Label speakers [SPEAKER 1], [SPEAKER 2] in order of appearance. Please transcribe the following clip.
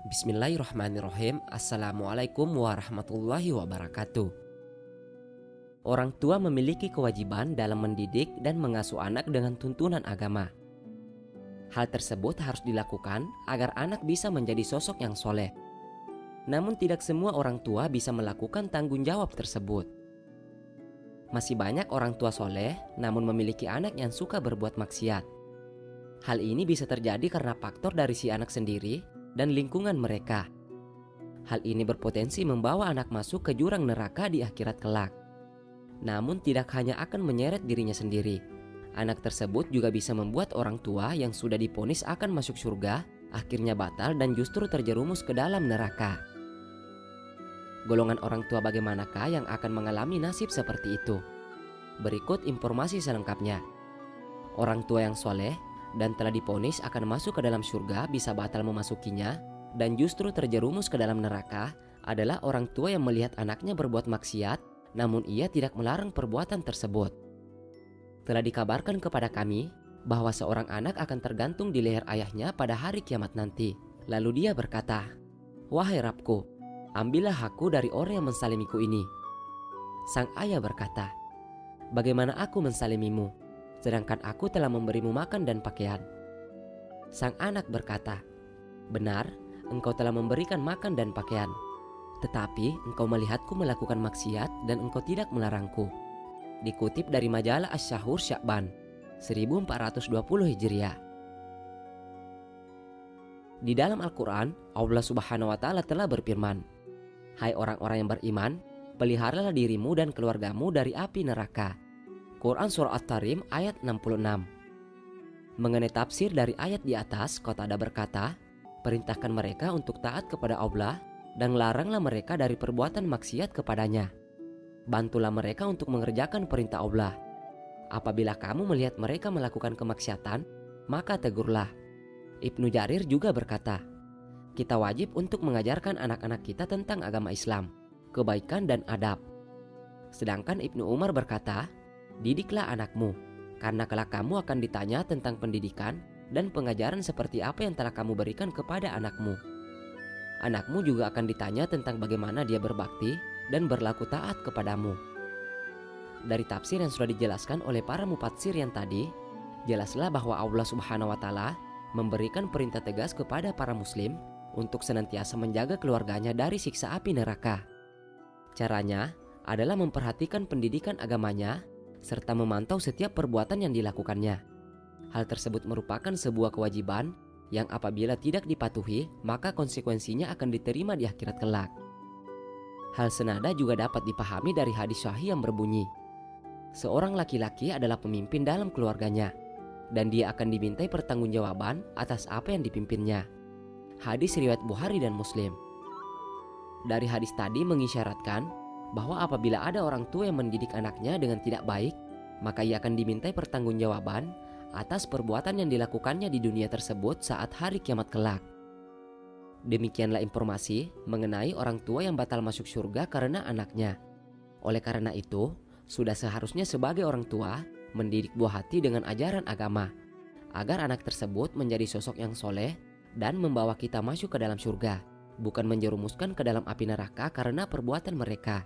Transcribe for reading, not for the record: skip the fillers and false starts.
[SPEAKER 1] Bismillahirrahmanirrahim. Assalamualaikum warahmatullahi wabarakatuh. Orang tua memiliki kewajiban dalam mendidik dan mengasuh anak dengan tuntunan agama. Hal tersebut harus dilakukan agar anak bisa menjadi sosok yang soleh. Namun tidak semua orang tua bisa melakukan tanggung jawab tersebut. Masih banyak orang tua soleh namun memiliki anak yang suka berbuat maksiat. Hal ini bisa terjadi karena faktor dari si anak sendiri dan lingkungan mereka. Hal ini berpotensi membawa anak masuk ke jurang neraka di akhirat kelak. Namun tidak hanya akan menyeret dirinya sendiri. Anak tersebut juga bisa membuat orang tua yang sudah divonis akan masuk surga akhirnya batal dan justru terjerumus ke dalam neraka. Golongan orang tua bagaimanakah yang akan mengalami nasib seperti itu? Berikut informasi selengkapnya. Orang tua yang soleh dan telah divonis akan masuk ke dalam surga bisa batal memasukinya dan justru terjerumus ke dalam neraka adalah orang tua yang melihat anaknya berbuat maksiat namun ia tidak melarang perbuatan tersebut. Telah dikabarkan kepada kami bahwa seorang anak akan tergantung di leher ayahnya pada hari kiamat nanti. Lalu dia berkata, "Wahai Rabbku, ambillah hakku dari orang yang mensalimiku ini." Sang ayah berkata, "Bagaimana aku mensalimimu? Sedangkan aku telah memberimu makan dan pakaian." Sang anak berkata, "Benar, engkau telah memberikan makan dan pakaian. Tetapi engkau melihatku melakukan maksiat dan engkau tidak melarangku." Dikutip dari majalah Asy-Syahur Sya'ban 1420 Hijriah. Di dalam Al-Quran, Allah Subhanahu wa Ta'ala telah berfirman, "Hai orang-orang yang beriman, peliharalah dirimu dan keluargamu dari api neraka." Quran Surah At-Tarim ayat 66. Mengenai tafsir dari ayat di atas, Qatadah berkata, "Perintahkan mereka untuk taat kepada Allah dan laranglah mereka dari perbuatan maksiat kepadanya. Bantulah mereka untuk mengerjakan perintah Allah. Apabila kamu melihat mereka melakukan kemaksiatan, maka tegurlah." Ibnu Jarir juga berkata, "Kita wajib untuk mengajarkan anak-anak kita tentang agama Islam, kebaikan dan adab." Sedangkan Ibnu Umar berkata, "Didiklah anakmu, karena kelak kamu akan ditanya tentang pendidikan dan pengajaran seperti apa yang telah kamu berikan kepada anakmu. Anakmu juga akan ditanya tentang bagaimana dia berbakti dan berlaku taat kepadamu." Dari tafsir yang sudah dijelaskan oleh para mufassir yang tadi, jelaslah bahwa Allah Subhanahu wa Ta'ala memberikan perintah tegas kepada para muslim untuk senantiasa menjaga keluarganya dari siksa api neraka. Caranya adalah memperhatikan pendidikan agamanya serta memantau setiap perbuatan yang dilakukannya. Hal tersebut merupakan sebuah kewajiban yang apabila tidak dipatuhi, maka konsekuensinya akan diterima di akhirat kelak. Hal senada juga dapat dipahami dari hadis sahih yang berbunyi, seorang laki-laki adalah pemimpin dalam keluarganya dan dia akan dimintai pertanggungjawaban atas apa yang dipimpinnya. Hadis riwayat Bukhari dan Muslim. Dari hadis tadi mengisyaratkan bahwa apabila ada orang tua yang mendidik anaknya dengan tidak baik, maka ia akan dimintai pertanggungjawaban atas perbuatan yang dilakukannya di dunia tersebut saat hari kiamat kelak. Demikianlah informasi mengenai orang tua yang batal masuk surga karena anaknya. Oleh karena itu, sudah seharusnya sebagai orang tua mendidik buah hati dengan ajaran agama, agar anak tersebut menjadi sosok yang soleh dan membawa kita masuk ke dalam surga, bukan menjerumuskan ke dalam api neraka karena perbuatan mereka.